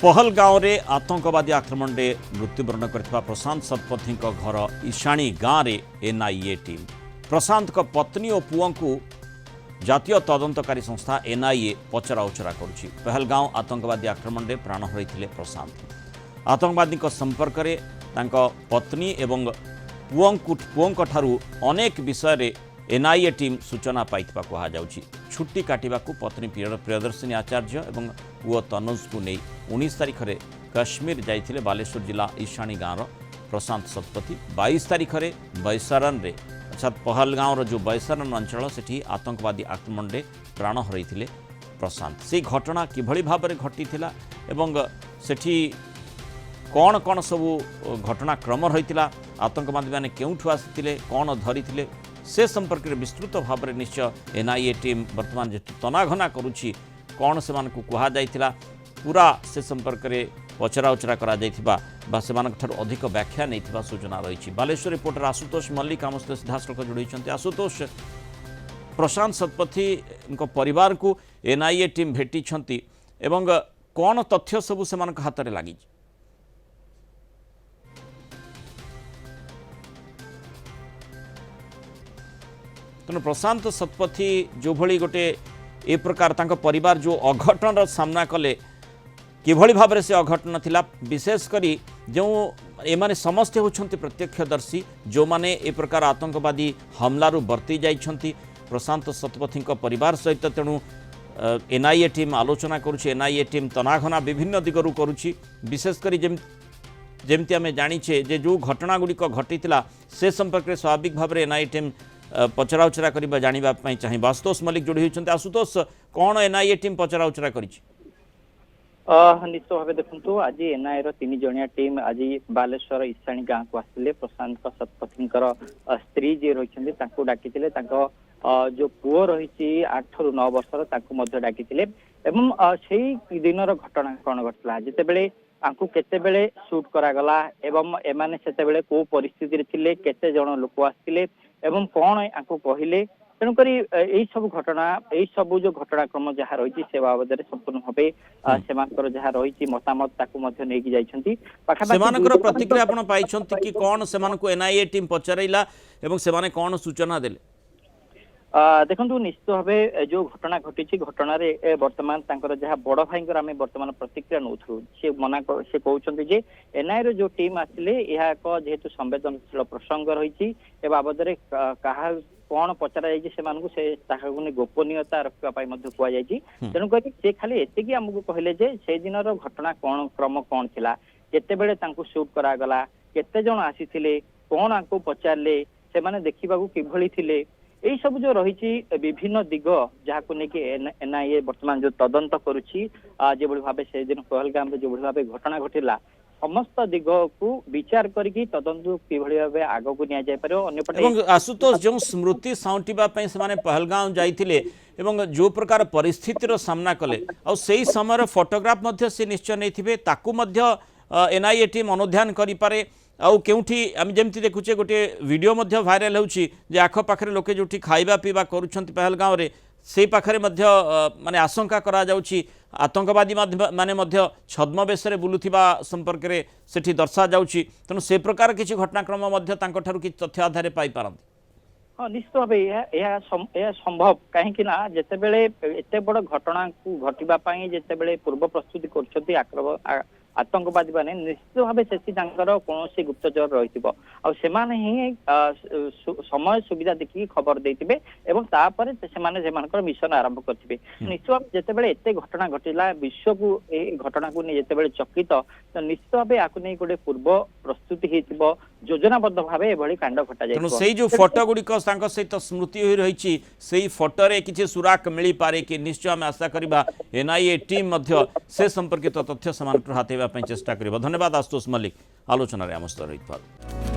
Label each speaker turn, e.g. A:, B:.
A: पहलगांव रे आतंकवादी आक्रमण में मृत्युवरण कर प्रशांत शतपथी घर ईशाणी गाँव में एनआईए टीम प्रशांत पत्नी और पुओं को जातीय तदंतकारी संस्था एनआईए पचरा उचरा करुछि। पहलगांव आतंकवादी आक्रमण में प्राण हरैथिले प्रशांत। आतंकवादी संपर्क में तांको पत्नी एवं पुओं ठारू अनेक विषय एनआईए टीम सूचना पाइथिबा कुहाଯାଉଛି। छुट्टी काटिबाकू पत्नी प्रियदर्शिनी आचार्य एवं पुओ तनुज को नहीं 19 तारिख में काश्मीर जाइथिले बालेश्वर जिला ईशाणी गाँव प्रशांत शतपथी। 22 तारिख में बैसारन रे अर्थात पहलगांव जो बैसारन अंचल सेठी आतंकवादी आक्रमण में प्राण हरैथिले प्रशांत। से घटना किभଳି भाबरे घटिथिला एवं सेठी कौन कौन सबू घटनाक्रम रही आतंकवादी मैंने केउठु आसिथिले कौन धरिथिले से संपर्क में विस्तृत भाव में निश्चय एनआईए टीम वर्तमान जेतु तनाघना करुछि कौन से कहा जाइथिला पूरा से संपर्क में पचरा उचरा करा जाइथिबा बा सेमानक ठाରୁ अधिक व्याख्या नहीं सूचना रही। बालेश्वर रिपोर्टर आशुतोष मल्लिक आम सहित सीधासख जोड़ी। आशुतोष, प्रशांत शतपथी परिवार को एनआईए टीम भेटी एवं कौन तथ्य सबू से हाथ में लगी? तेणु प्रशांत शतपथी जो भली गोटे ए प्रकार तांको परिवार जो अघटन सामना कले किभଳି भाव से अघटन थिला, विशेष करी जो एमाने समस्ते होछंती प्रत्यक्षदर्शी जो माने ए प्रकार आतंकवादी हमलारू बर्ती जाइछंती प्रशांत शतपथी परिवार सहित। तेणु एनआईए टीम आलोचना करुछि, एनआईए टीम तनाघना विभिन्न दिगरू करुछि। विशेष करी जेमती आमे जानिछे जे जो घटना गुड़िक घटिथिला से संपर्क में स्वाभाविक भाव में एनआईए टीम पचरा उचरा करबा जानिबा पई चाहिए। आशुतोष मल्लिक जोड़ी होइछन्ते। आशुतोष, कौन एनआईए टीम पचरा उचरा करिछि?
B: निश्चित भाव देखु आज एनआईए रो 3 जणिया टीम आज बालेश्वर ईशाणी गाँव को आसिले। प्रशांत शतपथी स्त्री जी रही डाकी जो पुओ रही 8 ରୁ 9 वर्षर डाकी एवं से दिन घटना कौन घटला जितेबले आंकु केतेबेले शूट करागला एवं एमाने सेतेबेले को परिस्थिति रे थिले केते जण लोक आसिले एवं कौन आंकु कहिले। तेणुक सब घटना सब जो घटनाक्रम जहाँ रही से बाबद संपूर्ण भाव से जहाँ रही मतामत
A: प्रतिक्रिया आपण पाइछंती कि कौन से एनआईए टीम पचरैला एवं से कौन सूचना देले?
B: देखु निश्चित भाव जो घटना घटी घटना बर्तमान जहाँ बड़ भाई आम बर्तमान प्रतिक्रिया नौ सी मना से कहते जे एनआईए जो टीम आसिले यह एक जेहेतु संवेदनशील प्रसंग रही ए बाबद क्या कौन पचरा जाए गोपनीयता रखापी कहुई। तेणुक से खाली एति आमको कहले जे से दिन घटना कौन क्रम कौन थिला केतेबेले तांको शूट करागला केते जण आसीथिले कौन आंको पचारले से माने देखिबाकू किभଳି थिले यही सब जो रही विभिन्न दिग जहाँ को लेकिन एनआईए बर्तमान जो तदंत करुछि जो भाव से दिन पहलगाम जो भाव घटना घटिला समस्त दिग को विचार करके तदंत किभଳି भाव आग को नि जाय पारो। अन्यपटे
A: आशुतोष जो स्मृति साउंटिबा पई से पहलगाम जाइथिले एवं जो प्रकार परिस्थितिर सामना कले आ सेही समय फोटोग्राफ मध्य से निश्चय नहीं थिबे ताकू मध्य एनआईए टीम अनुध्यान करि पारे। आउ केउठी आम जमती देखुचे गोटे वीडियो मध्य भाइराल होउछि जे आखपाखरे लोके जोठी खाइबा पीबा करूछंती पहलगांव रे से पाखरे मध्य माने आशंका करा जाउछि आतंकवादी माने मध्य छद्मवेश रे बुलुथिबा संपर्क रे सेठी दर्शा जाउछि। तेणु से प्रकार किछि घटनाक्रम मध्य तांको ठारू कि तथ्य आधार पाई पारंती?
B: हाँ निश्चित भाव यह संभव कहीं जितेबले एत बड़ घटना को घटवा जितेबले पूर्व प्रस्तुति कर आतंकवादी मैंने निश्चित भाव से कौन गुप्तचर रही ही समय सुविधा देखिए खबर देते मिशन आरंभ करेंगे। निश्चित भाव जितेबले एत घटना घटला विश्व को घटना को नहीं जितेबले चकित तो निश्चित भाव आपको नहीं गोटे पूर्व प्रस्तुति हो योजनाबद्ध भाव एभली कांड घटा जाए।
A: से जो फोटो गुड़िक सहित स्मृति हो रही से फोटोरे किसी सुराक मिल पारे कि निश्चय आम आशा करवा एनआईए टीम से संपर्कित तथ्य हाथ चेष्टा कर। धन्यवाद आशुतोष मल्लिक आलोचन आम सहित रही।